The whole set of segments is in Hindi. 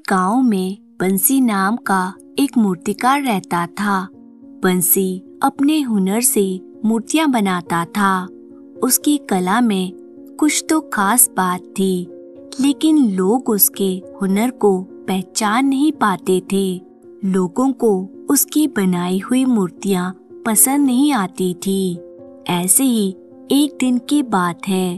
गांव में बंसी नाम का एक मूर्तिकार रहता था। बंसी अपने हुनर से मूर्तियां बनाता था। उसकी कला में कुछ तो खास बात थी, लेकिन लोग उसके हुनर को पहचान नहीं पाते थे। लोगों को उसकी बनाई हुई मूर्तियां पसंद नहीं आती थी। ऐसे ही एक दिन की बात है,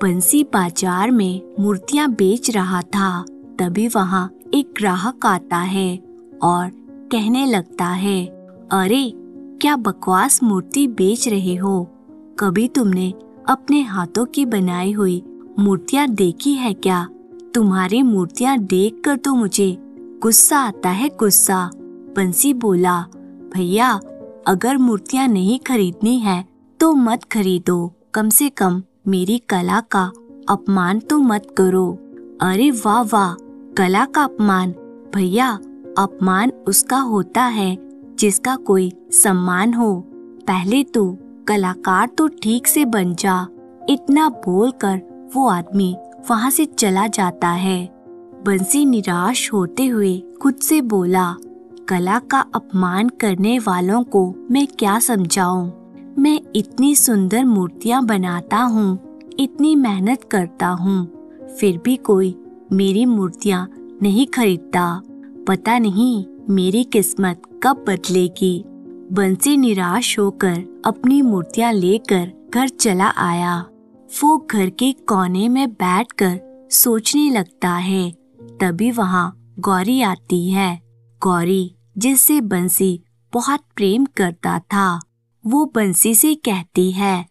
बंसी बाजार में मूर्तियां बेच रहा था। तभी वहां एक ग्राहक आता है और कहने लगता है, अरे क्या बकवास मूर्ति बेच रहे हो? कभी तुमने अपने हाथों की बनाई हुई मूर्तियां देखी है क्या? तुम्हारी मूर्तियां देखकर तो मुझे गुस्सा आता है, गुस्सा। बंसी बोला, भैया अगर मूर्तियां नहीं खरीदनी है तो मत खरीदो, कम से कम मेरी कला का अपमान तो मत करो। अरे वाह वाह, कला का अपमान? भैया अपमान उसका होता है जिसका कोई सम्मान हो। पहले तो कलाकार तो ठीक से बन जा। इतना बोलकर वो आदमी वहां से चला जाता है। बंसी निराश होते हुए खुद से बोला, कला का अपमान करने वालों को मैं क्या समझाऊं? मैं इतनी सुंदर मूर्तियां बनाता हूँ, इतनी मेहनत करता हूँ, फिर भी कोई मेरी मूर्तियां नहीं खरीदता। पता नहीं मेरी किस्मत कब बदलेगी। बंसी निराश होकर अपनी मूर्तियां लेकर घर चला आया। वो घर के कोने में बैठकर सोचने लगता है। तभी वहां गौरी आती है। गौरी, जिससे बंसी बहुत प्रेम करता था, वो बंसी से कहती है,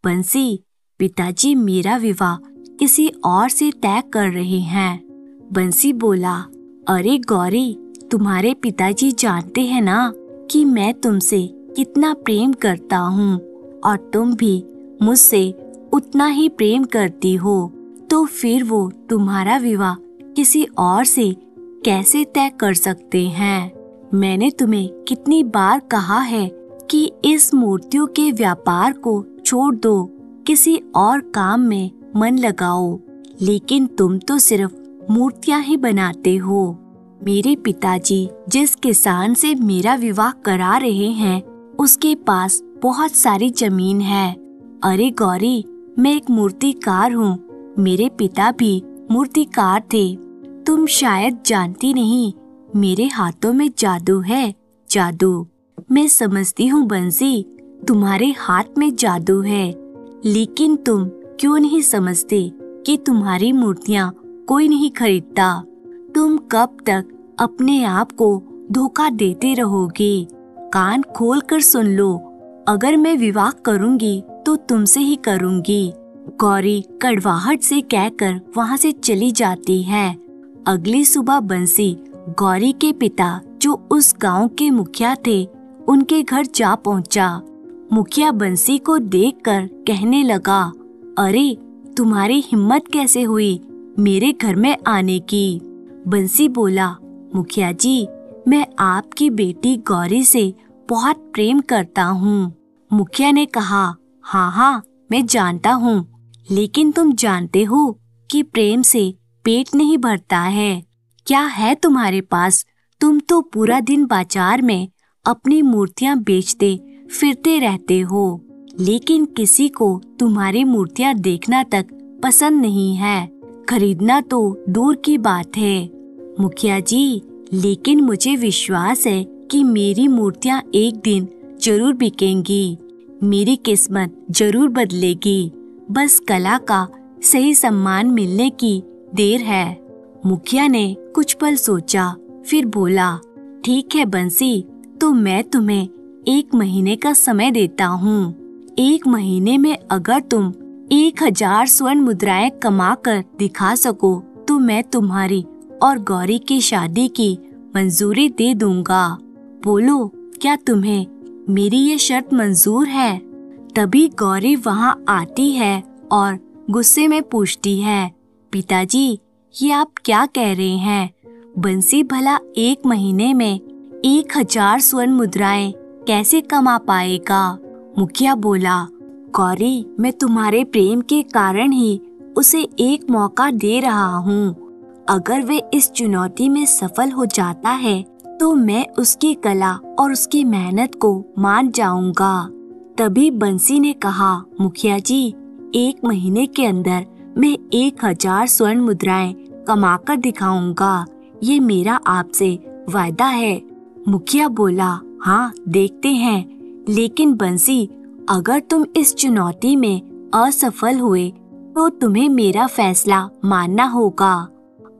बंसी, पिताजी मेरा विवाह किसी और से तय कर रहे हैं। बंसी बोला, अरे गौरी, तुम्हारे पिताजी जानते हैं ना कि मैं तुमसे कितना प्रेम करता हूँ और तुम भी मुझसे उतना ही प्रेम करती हो, तो फिर वो तुम्हारा विवाह किसी और से कैसे तय कर सकते हैं? मैंने तुम्हें कितनी बार कहा है कि इस मूर्तियों के व्यापार को छोड़ दो, किसी और काम में मन लगाओ, लेकिन तुम तो सिर्फ मूर्तियां ही बनाते हो। मेरे पिताजी जिस किसान से मेरा विवाह करा रहे हैं, उसके पास बहुत सारी जमीन है। अरे गौरी, मैं एक मूर्तिकार हूँ, मेरे पिता भी मूर्तिकार थे। तुम शायद जानती नहीं, मेरे हाथों में जादू है, जादू। मैं समझती हूँ बंसी, तुम्हारे हाथ में जादू है, लेकिन तुम क्यों नहीं समझते कि तुम्हारी मूर्तियाँ कोई नहीं खरीदता? तुम कब तक अपने आप को धोखा देते रहोगे? कान खोल कर सुन लो, अगर मैं विवाह करूँगी तो तुमसे ही करूँगी। गौरी कड़वाहट से कहकर वहाँ से चली जाती है। अगली सुबह बंसी गौरी के पिता, जो उस गांव के मुखिया थे, उनके घर जा पहुंचा। मुखिया बंसी को देखकर कहने लगा, अरे तुम्हारी हिम्मत कैसे हुई मेरे घर में आने की? बंसी बोला, मुखिया जी, मैं आपकी बेटी गौरी से बहुत प्रेम करता हूँ। मुखिया ने कहा, हाँ हाँ मैं जानता हूँ, लेकिन तुम जानते हो कि प्रेम से पेट नहीं भरता है। क्या है तुम्हारे पास? तुम तो पूरा दिन बाजार में अपनी मूर्तियाँ बेचते फिरते रहते हो, लेकिन किसी को तुम्हारी मूर्तियाँ देखना तक पसंद नहीं है, खरीदना तो दूर की बात है। मुखिया जी, लेकिन मुझे विश्वास है कि मेरी मूर्तियाँ एक दिन जरूर बिकेंगी, मेरी किस्मत जरूर बदलेगी, बस कला का सही सम्मान मिलने की देर है। मुखिया ने कुछ पल सोचा, फिर बोला, ठीक है बंसी, तो मैं तुम्हें 1 महीने का समय देता हूँ। 1 महीने में अगर तुम 1000 स्वर्ण मुद्राएं कमा कर दिखा सको तो मैं तुम्हारी और गौरी की शादी की मंजूरी दे दूंगा। बोलो, क्या तुम्हें मेरी ये शर्त मंजूर है? तभी गौरी वहाँ आती है और गुस्से में पूछती है, पिताजी ये आप क्या कह रहे हैं? बंसी भला 1 महीने में 1000 स्वर्ण मुद्राएं कैसे कमा पाएगा? मुखिया बोला, गौरी, मैं तुम्हारे प्रेम के कारण ही उसे एक मौका दे रहा हूँ। अगर वे इस चुनौती में सफल हो जाता है तो मैं उसकी कला और उसकी मेहनत को मान जाऊंगा। तभी बंसी ने कहा, मुखिया जी, 1 महीने के अंदर मैं 1000 स्वर्ण मुद्राएं कमाकर दिखाऊंगा। ये मेरा आपसे वायदा है। मुखिया बोला, हाँ देखते हैं, लेकिन बंसी, अगर तुम इस चुनौती में असफल हुए तो तुम्हें मेरा फैसला मानना होगा।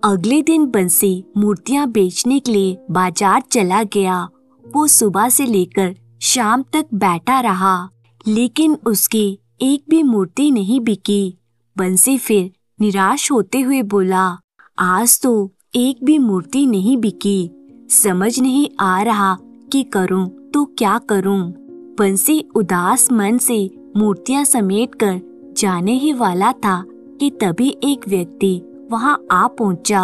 अगले दिन बंसी मूर्तियां बेचने के लिए बाजार चला गया। वो सुबह से लेकर शाम तक बैठा रहा, लेकिन उसकी एक भी मूर्ति नहीं बिकी। बंसी फिर निराश होते हुए बोला, आज तो एक भी मूर्ति नहीं बिकी। समझ नहीं आ रहा कि करूं तो क्या करूं। बंसी उदास मन से मूर्तियां समेटकर जाने ही वाला था कि तभी एक व्यक्ति वहां आ पहुंचा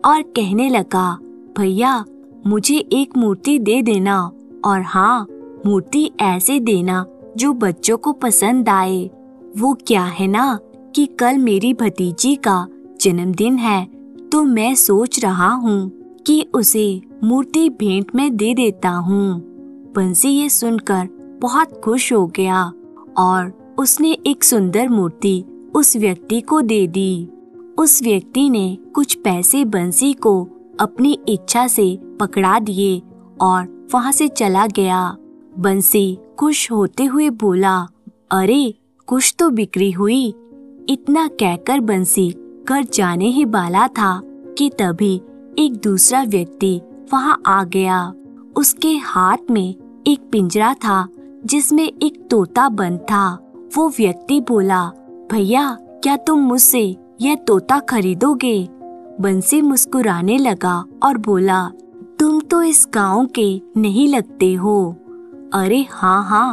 और कहने लगा, भैया, मुझे एक मूर्ति दे देना, और हाँ, मूर्ति ऐसे देना जो बच्चों को पसंद आए। वो क्या है ना कि कल मेरी भतीजी का जन्मदिन है, तो मैं सोच रहा हूँ कि उसे मूर्ति भेंट में दे देता हूँ। बंसी ये सुनकर बहुत खुश हो गया और उसने एक सुंदर मूर्ति उस व्यक्ति को दे दी। उस व्यक्ति ने कुछ पैसे बंसी को अपनी इच्छा से पकड़ा दिए और वहां से चला गया। बंसी खुश होते हुए बोला, अरे कुछ तो बिक्री हुई। इतना कहकर बंसी घर जाने ही वाला था कि तभी एक दूसरा व्यक्ति वहां आ गया। उसके हाथ में एक पिंजरा था जिसमें एक तोता बंद था। वो व्यक्ति बोला, भैया, क्या तुम मुझसे यह तोता खरीदोगे? बंसी मुस्कुराने लगा और बोला, तुम तो इस गांव के नहीं लगते हो। अरे हाँ,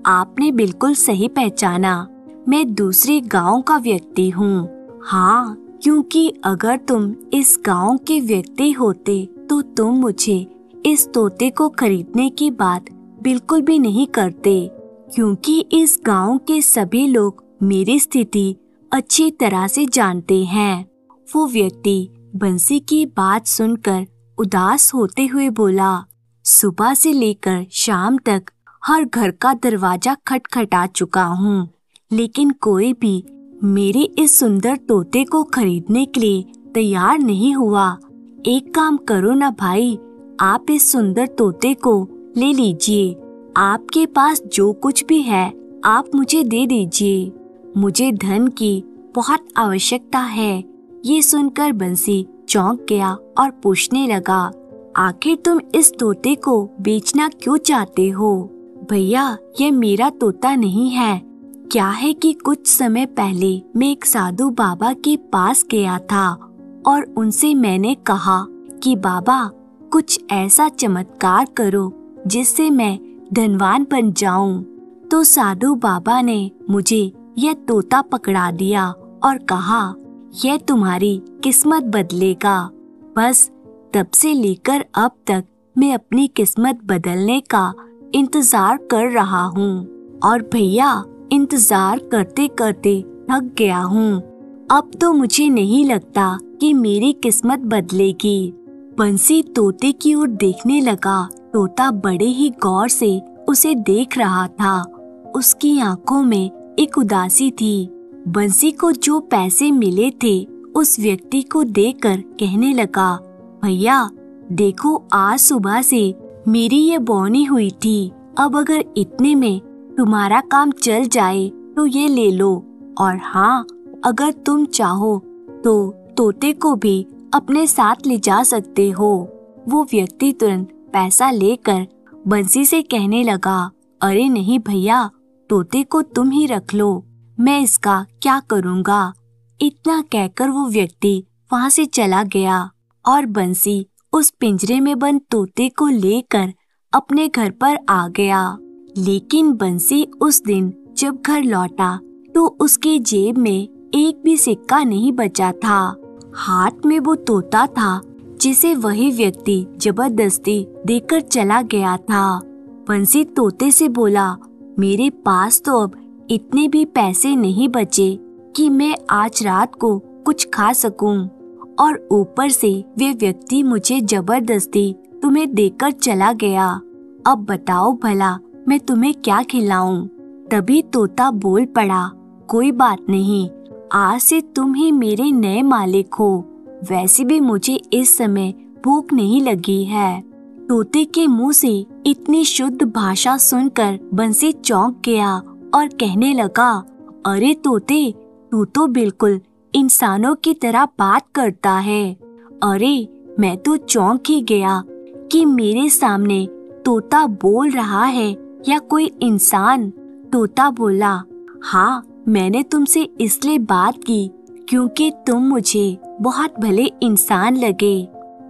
आपने बिल्कुल सही पहचाना, मैं दूसरे गांव का व्यक्ति हूँ। हाँ, क्योंकि अगर तुम इस गांव के व्यक्ति होते तो तुम मुझे इस तोते को खरीदने की बात बिल्कुल भी नहीं करते, क्योंकि इस गांव के सभी लोग मेरी स्थिति अच्छी तरह से जानते हैं। वो व्यक्ति बंसी की बात सुनकर उदास होते हुए बोला, सुबह से लेकर शाम तक हर घर का दरवाजा खटखटा चुका हूँ, लेकिन कोई भी मेरे इस सुंदर तोते को खरीदने के लिए तैयार नहीं हुआ। एक काम करो ना भाई, आप इस सुंदर तोते को ले लीजिए। आपके पास जो कुछ भी है आप मुझे दे दीजिए। मुझे धन की बहुत आवश्यकता है। ये सुनकर बंसी चौंक गया और पूछने लगा, आखिर तुम इस तोते को बेचना क्यों चाहते हो? भैया, ये मेरा तोता नहीं है। क्या है कि कुछ समय पहले मैं एक साधु बाबा के पास गया था और उनसे मैंने कहा कि बाबा, कुछ ऐसा चमत्कार करो जिससे मैं धनवान बन जाऊं। तो साधु बाबा ने मुझे यह तोता पकड़ा दिया और कहा, यह तुम्हारी किस्मत बदलेगा। बस तब से लेकर अब तक मैं अपनी किस्मत बदलने का इंतजार कर रहा हूँ, और भैया, इंतजार करते करते थक गया हूँ। अब तो मुझे नहीं लगता कि मेरी किस्मत बदलेगी। बंसी तोते की ओर देखने लगा। तोता बड़े ही गौर से उसे देख रहा था। उसकी आंखों में एक उदासी थी। बंसी को जो पैसे मिले थे उस व्यक्ति को देकर कहने लगा, भैया देखो, आज सुबह से मेरी ये बोनी हुई थी। अब अगर इतने में तुम्हारा काम चल जाए तो ये ले लो, और हाँ, अगर तुम चाहो तो तोते को भी अपने साथ ले जा सकते हो। वो व्यक्ति तुरंत पैसा लेकर बंसी से कहने लगा, अरे नहीं भैया, तोते को तुम ही रख लो, मैं इसका क्या करूँगा। इतना कहकर वो व्यक्ति वहाँ से चला गया और बंसी उस पिंजरे में बंद तोते को लेकर अपने घर पर आ गया। लेकिन बंसी उस दिन जब घर लौटा तो उसके जेब में एक भी सिक्का नहीं बचा था। हाथ में वो तोता था जिसे वही व्यक्ति जबरदस्ती देकर चला गया था। बंसी तोते से बोला, मेरे पास तो अब इतने भी पैसे नहीं बचे कि मैं आज रात को कुछ खा सकूं, और ऊपर से वे व्यक्ति मुझे जबरदस्ती तुम्हें देकर चला गया। अब बताओ भला मैं तुम्हें क्या खिलाऊं? तभी तोता बोल पड़ा, कोई बात नहीं, आज से तुम ही मेरे नए मालिक हो। वैसे भी मुझे इस समय भूख नहीं लगी है। तोते के मुंह से इतनी शुद्ध भाषा सुनकर बंसी चौंक गया और कहने लगा, अरे तोते, तू तो बिल्कुल इंसानों की तरह बात करता है। अरे मैं तो चौंक ही गया कि मेरे सामने तोता बोल रहा है या कोई इंसान। तोता बोला, हाँ, मैंने तुमसे इसलिए बात की क्योंकि तुम मुझे बहुत भले इंसान लगे।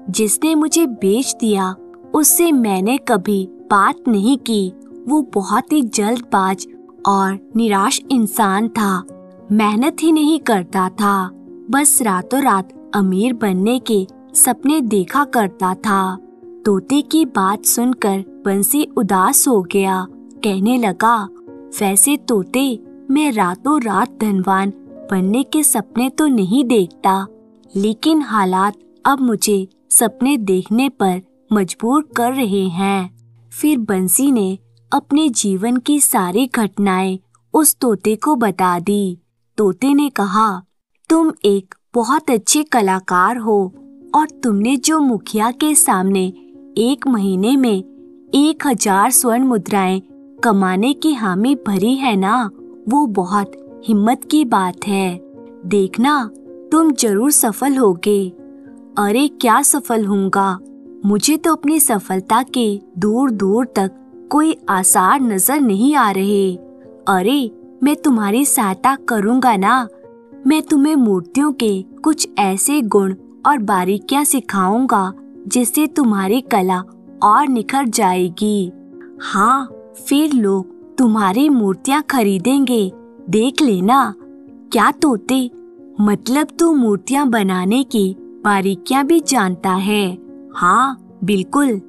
जिसने मुझे बेच दिया उससे मैंने कभी बात नहीं की। वो बहुत ही जल्दबाज और निराश इंसान था। मेहनत ही नहीं करता था, बस रातों रात अमीर बनने के सपने देखा करता था। तोते की बात सुनकर बंसी उदास हो गया। कहने लगा, वैसे तोते, मैं रातों रात धनवान बनने के सपने तो नहीं देखता, लेकिन हालात अब मुझे सपने देखने पर मजबूर कर रहे हैं। फिर बंसी ने अपने जीवन की सारी घटनाएं उस तोते को बता दी। तोते ने कहा, तुम एक बहुत अच्छे कलाकार हो और तुमने जो मुखिया के सामने 1 महीने में 1000 स्वर्ण मुद्राएं कमाने की हामी भरी है ना, वो बहुत हिम्मत की बात है। देखना, तुम जरूर सफल होगे। अरे क्या सफल होऊंगा? मुझे तो अपनी सफलता के दूर दूर तक कोई आसार नजर नहीं आ रहे। अरे मैं तुम्हारी सहायता करूंगा ना। मैं तुम्हें मूर्तियों के कुछ ऐसे गुण और बारीकियां सिखाऊंगा जिससे तुम्हारी कला और निखर जाएगी। हाँ, फिर लोग तुम्हारी मूर्तियां खरीदेंगे, देख लेना। क्या तोते, मतलब तू मूर्तियां बनाने की बारीकियां भी जानता है? हाँ बिल्कुल।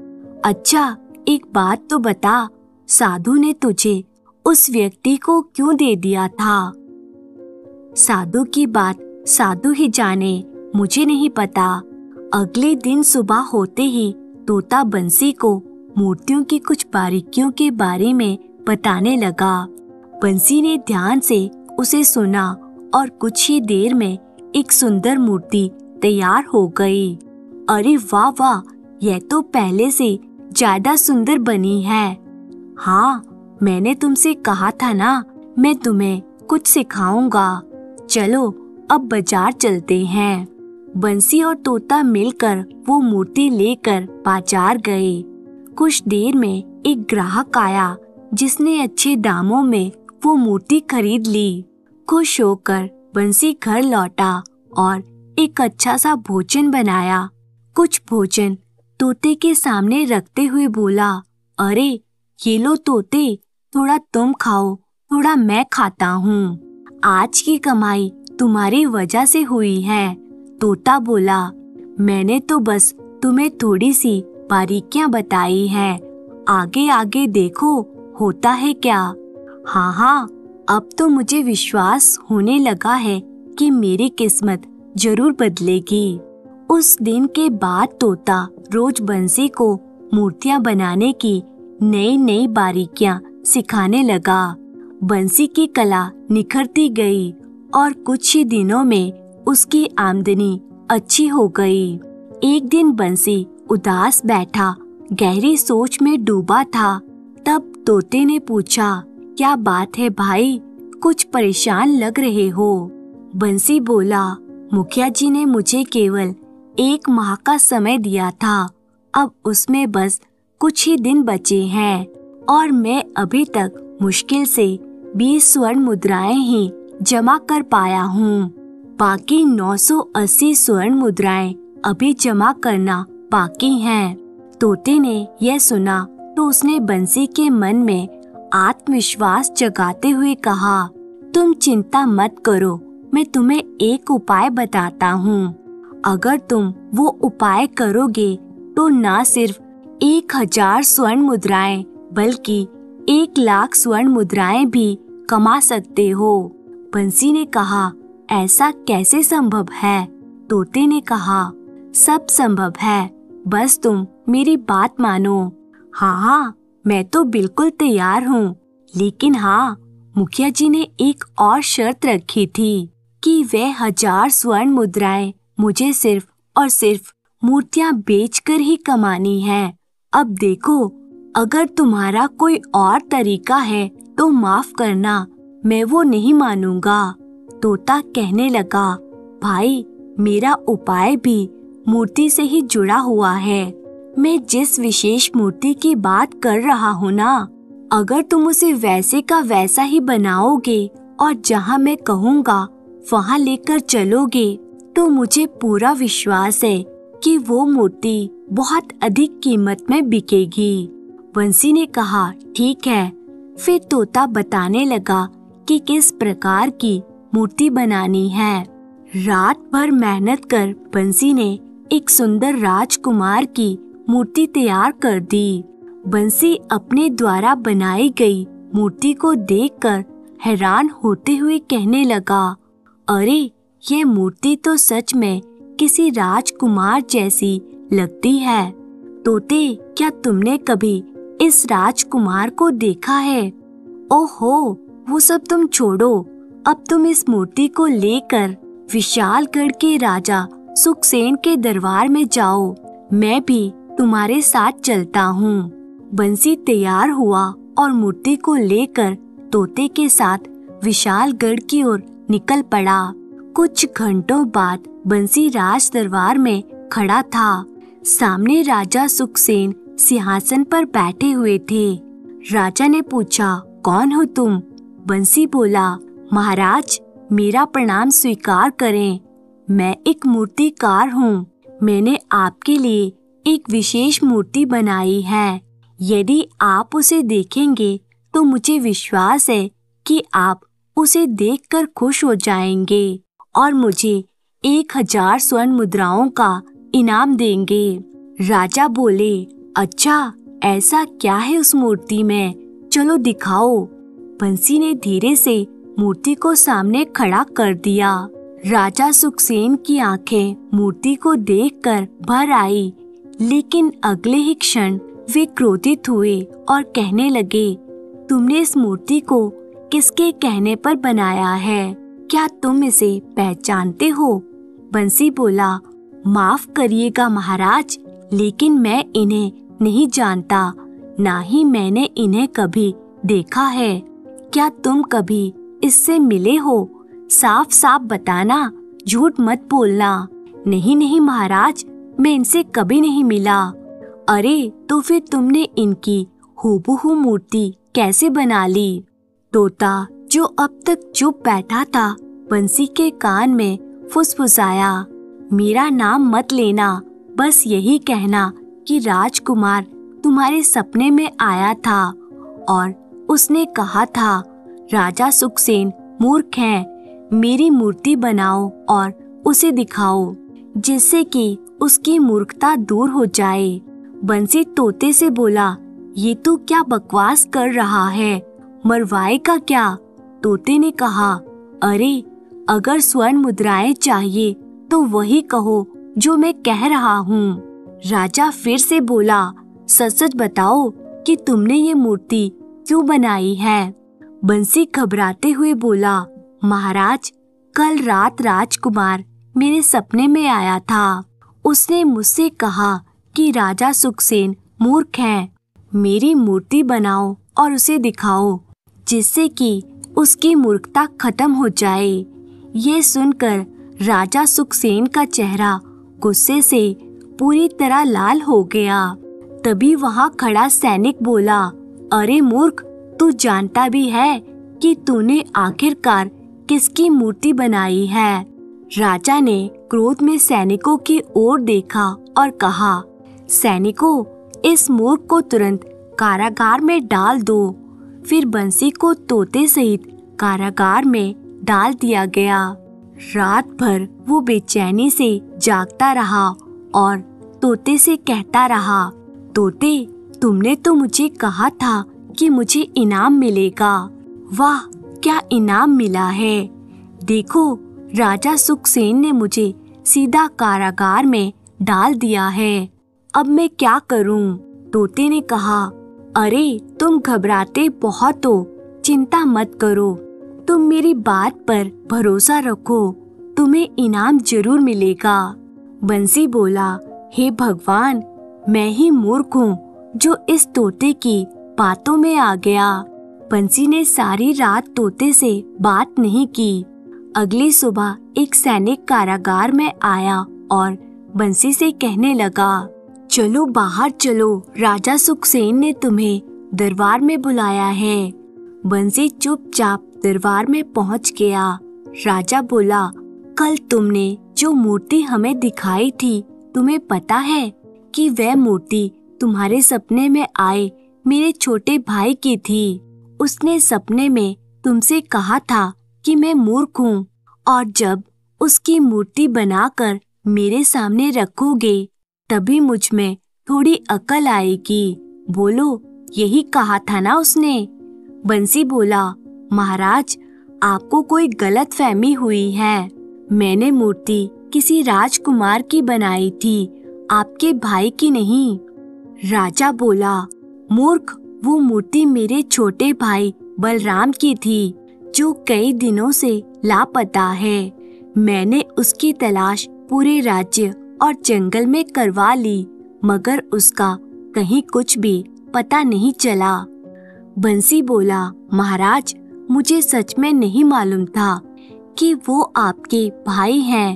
अच्छा एक बात तो बता, साधु ने तुझे उस व्यक्ति को क्यों दे दिया था? साधु की बात साधु ही जाने, मुझे नहीं पता। अगले दिन सुबह होते ही तोता बंसी को मूर्तियों की कुछ बारीकियों के बारे में बताने लगा। बंसी ने ध्यान से उसे सुना और कुछ ही देर में एक सुंदर मूर्ति तैयार हो गई। अरे वाह वाह, यह तो पहले से ज्यादा सुंदर बनी है। हाँ, मैंने तुमसे कहा था ना, मैं तुम्हें कुछ सिखाऊंगा। चलो अब बाजार चलते हैं। बंसी और तोता मिलकर वो मूर्ति लेकर बाजार गए। कुछ देर में एक ग्राहक आया जिसने अच्छे दामों में वो मूर्ति खरीद ली। खुश होकर बंसी घर लौटा और एक अच्छा सा भोजन बनाया। कुछ भोजन तोते के सामने रखते हुए बोला, अरे ये लो तोते, थोड़ा तुम खाओ, थोड़ा मैं खाता हूँ। आज की कमाई तुम्हारी वजह से हुई है। तोता बोला, मैंने तो बस तुम्हें थोड़ी सी बारीकियां बताई है, आगे आगे देखो होता है क्या। हाँ हाँ, अब तो मुझे विश्वास होने लगा है कि मेरी किस्मत जरूर बदलेगी। उस दिन के बाद तोता रोज बंसी को मूर्तियां बनाने की नई नई बारीकियां सिखाने लगा। बंसी की कला निखरती गई और कुछ ही दिनों में उसकी आमदनी अच्छी हो गई। एक दिन बंसी उदास बैठा गहरी सोच में डूबा था। तब तोते ने पूछा, क्या बात है भाई, कुछ परेशान लग रहे हो? बंसी बोला, मुखिया जी ने मुझे केवल 1 माह का समय दिया था, अब उसमें बस कुछ ही दिन बचे हैं और मैं अभी तक मुश्किल से 20 स्वर्ण मुद्राएं ही जमा कर पाया हूँ। बाकी 980 स्वर्ण मुद्राएं अभी जमा करना बाकी हैं। तोते ने यह सुना तो उसने बंसी के मन में आत्मविश्वास जगाते हुए कहा, तुम चिंता मत करो, मैं तुम्हें एक उपाय बताता हूँ। अगर तुम वो उपाय करोगे तो ना सिर्फ 1000 स्वर्ण मुद्राएं बल्कि 1 लाख स्वर्ण मुद्राएं भी कमा सकते हो। बंसी ने कहा, ऐसा कैसे संभव है? तोते ने कहा, सब संभव है, बस तुम मेरी बात मानो। हाँ, मैं तो बिल्कुल तैयार हूँ, लेकिन हाँ, मुखिया जी ने एक और शर्त रखी थी कि वे 1000 स्वर्ण मुद्राएं मुझे सिर्फ और सिर्फ मूर्तियाँ बेचकर ही कमानी है। अब देखो, अगर तुम्हारा कोई और तरीका है तो माफ करना, मैं वो नहीं मानूंगा। तोता कहने लगा, भाई, मेरा उपाय भी मूर्ति से ही जुड़ा हुआ है। मैं जिस विशेष मूर्ति की बात कर रहा हूँ ना, अगर तुम उसे वैसे का वैसा ही बनाओगे और जहाँ मैं कहूँगा वहाँ लेकर चलोगे, तो मुझे पूरा विश्वास है कि वो मूर्ति बहुत अधिक कीमत में बिकेगी। बंसी ने कहा, ठीक है। फिर तोता बताने लगा कि किस प्रकार की मूर्ति बनानी है। रात भर मेहनत कर बंसी ने एक सुंदर राजकुमार की मूर्ति तैयार कर दी। बंसी अपने द्वारा बनाई गई मूर्ति को देखकर हैरान होते हुए कहने लगा, अरे, ये मूर्ति तो सच में किसी राजकुमार जैसी लगती है। तोते, क्या तुमने कभी इस राजकुमार को देखा है? ओहो, वो सब तुम छोड़ो, अब तुम इस मूर्ति को लेकर विशालगढ़ के राजा सुखसेन के दरबार में जाओ, मैं भी तुम्हारे साथ चलता हूँ। बंसी तैयार हुआ और मूर्ति को लेकर तोते के साथ विशालगढ़ की ओर निकल पड़ा। कुछ घंटों बाद बंसी राज दरबार में खड़ा था। सामने राजा सुखसेन सिंहासन पर बैठे हुए थे। राजा ने पूछा, कौन हो तुम? बंसी बोला, महाराज, मेरा प्रणाम स्वीकार करें। मैं एक मूर्तिकार हूँ। मैंने आपके लिए एक विशेष मूर्ति बनाई है। यदि आप उसे देखेंगे तो मुझे विश्वास है कि आप उसे देखकर खुश हो जाएंगे और मुझे 1000 स्वर्ण मुद्राओं का इनाम देंगे। राजा बोले, अच्छा, ऐसा क्या है उस मूर्ति में? चलो दिखाओ। बंसी ने धीरे से मूर्ति को सामने खड़ा कर दिया। राजा सुखसेन की आंखें मूर्ति को देखकर भर आई, लेकिन अगले ही क्षण वे क्रोधित हुए और कहने लगे, तुमने इस मूर्ति को किसके कहने पर बनाया है? क्या तुम इसे पहचानते हो? बंसी बोला, माफ करिएगा महाराज, लेकिन मैं इन्हें नहीं जानता, ना ही मैंने इन्हें कभी देखा है। क्या तुम कभी इससे मिले हो? साफ साफ बताना, झूठ मत बोलना। नहीं नहीं महाराज, मैं इनसे कभी नहीं मिला। अरे, तो फिर तुमने इनकी हूबहू मूर्ति कैसे बना ली? तोता, जो अब तक चुप बैठा था, बंसी के कान में फुसफुसाया, मेरा नाम मत लेना, बस यही कहना कि राजकुमार तुम्हारे सपने में आया था और उसने कहा था, राजा सुखसेन मूर्ख हैं, मेरी मूर्ति बनाओ और उसे दिखाओ, जिससे कि उसकी मूर्खता दूर हो जाए। बंसी तोते से बोला, ये तू क्या बकवास कर रहा है, मरवाएगा क्या? तोते ने कहा, अरे, अगर स्वर्ण मुद्राएं चाहिए तो वही कहो जो मैं कह रहा हूँ। राजा फिर से बोला, सच सच बताओ कि तुमने ये मूर्ति क्यों बनाई है? बंसी घबराते हुए बोला, महाराज, कल रात राजकुमार मेरे सपने में आया था। उसने मुझसे कहा कि राजा सुखसेन मूर्ख हैं, मेरी मूर्ति बनाओ और उसे दिखाओ, जिससे कि उसकी मूर्खता खत्म हो जाए। ये सुनकर राजा सुखसेन का चेहरा गुस्से से पूरी तरह लाल हो गया। तभी वहाँ खड़ा सैनिक बोला, अरे मूर्ख, तू जानता भी है कि तूने आखिरकार किसकी मूर्ति बनाई है? राजा ने क्रोध में सैनिकों की ओर देखा और कहा, सैनिकों, इस मूर्ख को तुरंत कारागार में डाल दो। फिर बंसी को तोते सहित कारागार में डाल दिया गया। रात भर वो बेचैनी से जागता रहा और तोते से कहता रहा, तोते, तुमने तो मुझे कहा था कि मुझे इनाम मिलेगा। वाह, क्या इनाम मिला है! देखो, राजा सुखसेन ने मुझे सीधा कारागार में डाल दिया है। अब मैं क्या करूं? तोते ने कहा, अरे तुम घबराते बहुत हो, चिंता मत करो, तुम मेरी बात पर भरोसा रखो, तुम्हें इनाम जरूर मिलेगा। बंसी बोला, हे भगवान, मैं ही मूर्ख हूँ जो इस तोते की बातों में आ गया। बंसी ने सारी रात तोते से बात नहीं की। अगली सुबह एक सैनिक कारागार में आया और बंसी से कहने लगा, चलो बाहर चलो, राजा सुखसेन ने तुम्हें दरबार में बुलाया है। बंसी चुपचाप दरबार में पहुंच गया। राजा बोला, कल तुमने जो मूर्ति हमें दिखाई थी, तुम्हें पता है कि वह मूर्ति तुम्हारे सपने में आए मेरे छोटे भाई की थी। उसने सपने में तुमसे कहा था कि मैं मूर्ख हूँ, और जब उसकी मूर्ति बनाकर मेरे सामने रखोगे तभी मुझ में थोड़ी अकल आएगी। बोलो, यही कहा था ना उसने? बंसी बोला, महाराज, आपको कोई गलतफहमी हुई है। मैंने मूर्ति किसी राजकुमार की बनाई थी, आपके भाई की नहीं। राजा बोला, मूर्ख, वो मूर्ति मेरे छोटे भाई बलराम की थी, जो कई दिनों से लापता है। मैंने उसकी तलाश पूरे राज्य और जंगल में करवा ली, मगर उसका कहीं कुछ भी पता नहीं चला। बंसी बोला, महाराज, मुझे सच में नहीं मालूम था कि वो आपके भाई हैं।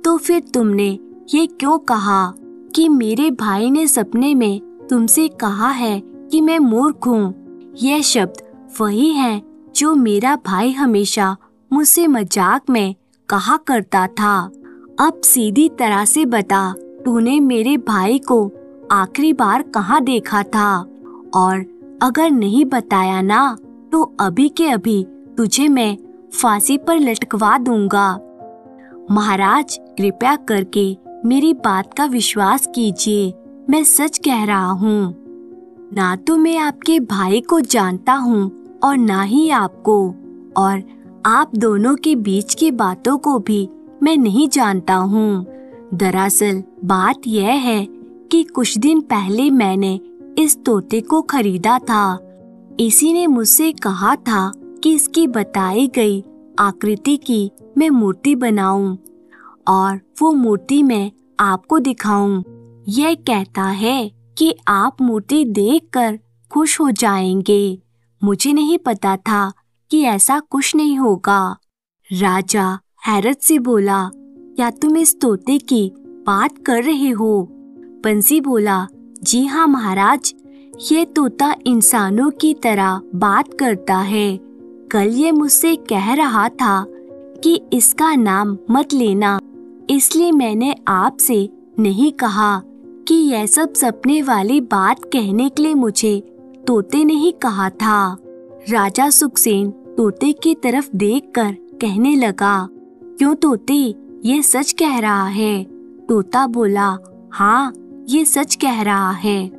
तो फिर तुमने ये क्यों कहा कि मेरे भाई ने सपने में तुमसे कहा है कि मैं मूर्ख हूँ? यह शब्द वही है जो मेरा भाई हमेशा मुझसे मजाक में कहा करता था। अब सीधी तरह से बता, तूने मेरे भाई को आखिरी बार कहाँ देखा था? और अगर नहीं बताया ना, तो अभी के अभी तुझे मैं फांसी पर लटकवा दूंगा। महाराज, कृपया करके मेरी बात का विश्वास कीजिए, मैं सच कह रहा हूँ। ना तो मैं आपके भाई को जानता हूँ और ना ही आपको, और आप दोनों के बीच की बातों को भी मैं नहीं जानता हूँ। दरअसल बात यह है कि कुछ दिन पहले मैंने इस तोते को खरीदा था। इसी ने मुझसे कहा था कि इसकी बताई गई आकृति की मैं मूर्ति बनाऊं और वो मूर्ति मैं आपको दिखाऊं। यह कहता है कि आप मूर्ति देखकर खुश हो जाएंगे। मुझे नहीं पता था कि ऐसा कुछ नहीं होगा। राजा हैरत से बोला, क्या तुम इस तोते की बात कर रहे हो? बंसी बोला, जी हाँ महाराज, ये तोता इंसानों की तरह बात करता है। कल ये मुझसे कह रहा था कि इसका नाम मत लेना, इसलिए मैंने आपसे नहीं कहा कि यह सब सपने वाली बात कहने के लिए मुझे तोते ने ही कहा था। राजा सुखसेन तोते की तरफ देखकर कहने लगा, क्यों तोते, ये सच कह रहा है? तोता बोला, हाँ, ये सच कह रहा है।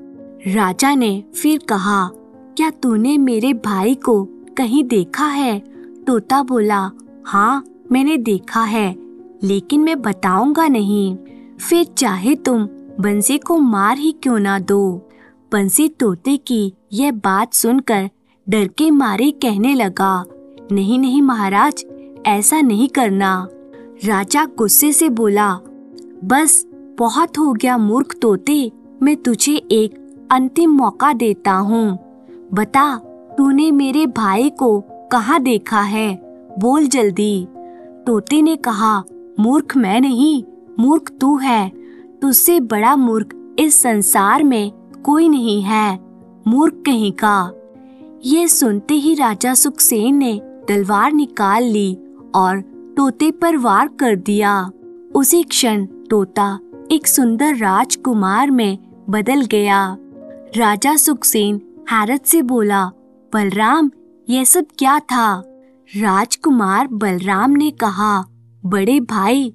राजा ने फिर कहा, क्या तूने मेरे भाई को कहीं देखा है? तोता बोला, हाँ, मैंने देखा है, लेकिन मैं बताऊंगा नहीं। फिर चाहे तुम बंसी को मार ही क्यों ना दो। बंसी तोते की यह बात सुनकर डर के मारे कहने लगा, नहीं नहीं महाराज, ऐसा नहीं करना। राजा गुस्से से बोला, बस बहुत हो गया मूर्ख तोते, मैं तुझे एक अंतिम मौका देता हूँ। बता, तूने मेरे भाई को कहाँ देखा है? बोल जल्दी। तोते ने कहा, मूर्ख मैं नहीं, मूर्ख तू है। तुझसे बड़ा मूर्ख इस संसार में कोई नहीं है, मूर्ख कहीं का। ये सुनते ही राजा सुखसेन ने तलवार निकाल ली और तोते पर वार कर दिया। उसी क्षण तोता एक सुंदर राजकुमार में बदल गया। राजा सुखसेन हैरत से बोला, बलराम, यह सब क्या था? राजकुमार बलराम ने कहा, बड़े भाई,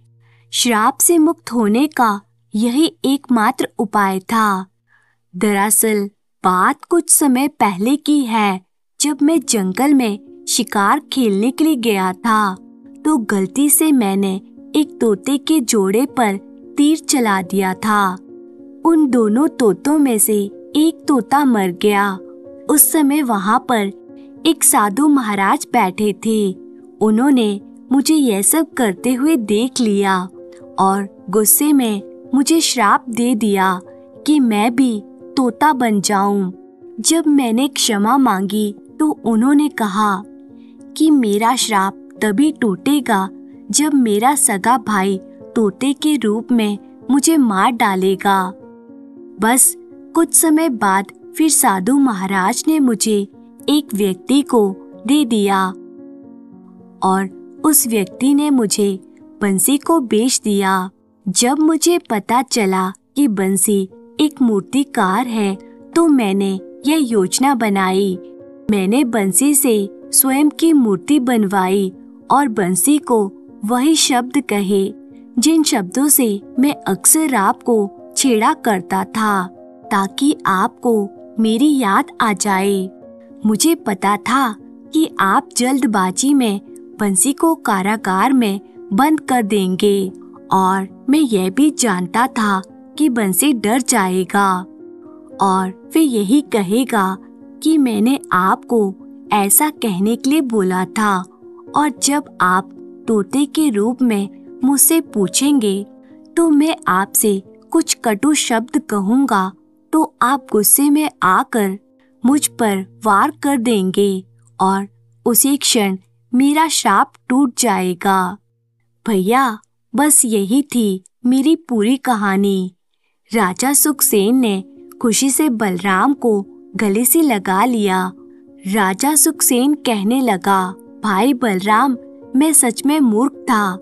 श्राप से मुक्त होने का यही एकमात्र उपाय था। दरअसल बात कुछ समय पहले की है। जब मैं जंगल में शिकार खेलने के लिए गया था, तो गलती से मैंने एक तोते के जोड़े पर तीर चला दिया था। उन दोनों तोतों में से एक तोता मर गया। उस समय वहाँ पर एक साधु महाराज बैठे थे। उन्होंने मुझे यह सब करते हुए देख लिया और गुस्से में मुझे श्राप दे दिया कि मैं भी तोता बन जाऊं। जब मैंने क्षमा मांगी तो उन्होंने कहा कि मेरा श्राप तभी टूटेगा जब मेरा सगा भाई तोते के रूप में मुझे मार डालेगा। बस कुछ समय बाद फिर साधु महाराज ने मुझे एक व्यक्ति को दे दिया और उस व्यक्ति ने मुझे बंसी को बेच दिया। जब मुझे पता चला कि बंसी एक मूर्तिकार है तो मैंने यह योजना बनाई। मैंने बंसी से स्वयं की मूर्ति बनवाई और बंसी को वही शब्द कहे जिन शब्दों से मैं अक्सर आपको छेड़ा करता था ताकि आपको मेरी याद आ जाए। मुझे पता था कि आप जल्दबाजी में बंसी को कारागार में बंद कर देंगे और मैं यह भी जानता था कि बंसी डर जाएगा और फिर यही कहेगा कि मैंने आपको ऐसा कहने के लिए बोला था। और जब आप तोते के रूप में मुझसे पूछेंगे तो मैं आपसे कुछ कटु शब्द कहूँगा तो आप गुस्से में आकर मुझ पर वार कर देंगे और उसी क्षण मेरा श्राप टूट जाएगा। भैया, बस यही थी मेरी पूरी कहानी। राजा सुखसेन ने खुशी से बलराम को गले से लगा लिया। राजा सुखसेन कहने लगा, भाई बलराम, मैं सच में मूर्ख था।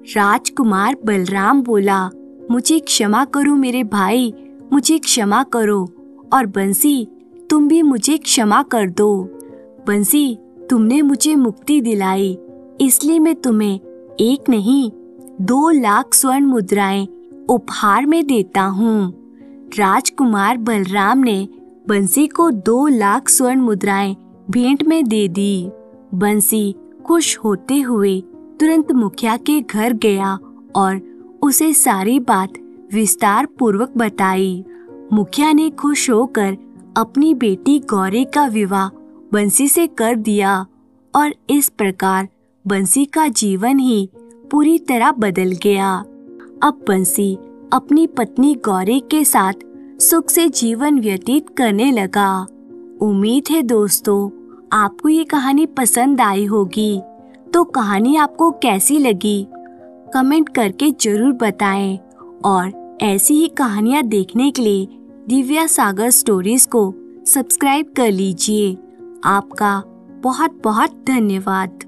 राजकुमार बलराम बोला, मुझे क्षमा करो मेरे भाई, मुझे क्षमा करो। और बंसी, तुम भी मुझे क्षमा कर दो। बंसी, तुमने मुझे मुक्ति दिलाई, इसलिए मैं तुम्हें 1 नहीं 2 लाख स्वर्ण मुद्राएं उपहार में देता हूँ। राजकुमार बलराम ने बंसी को 2 लाख स्वर्ण मुद्राएं भेंट में दे दी। बंसी खुश होते हुए तुरंत मुखिया के घर गया और उसे सारी बात विस्तार पूर्वक बताई। मुखिया ने खुश होकर अपनी बेटी गौरी का विवाह बंसी से कर दिया और इस प्रकार बंसी का जीवन ही पूरी तरह बदल गया। अब बंसी अपनी पत्नी गौरी के साथ सुख से जीवन व्यतीत करने लगा। उम्मीद है दोस्तों, आपको ये कहानी पसंद आई होगी। तो कहानी आपको कैसी लगी कमेंट करके जरूर बताएं और ऐसी ही कहानियाँ देखने के लिए दिव्या सागर स्टोरीज को सब्सक्राइब कर लीजिए। आपका बहुत बहुत धन्यवाद।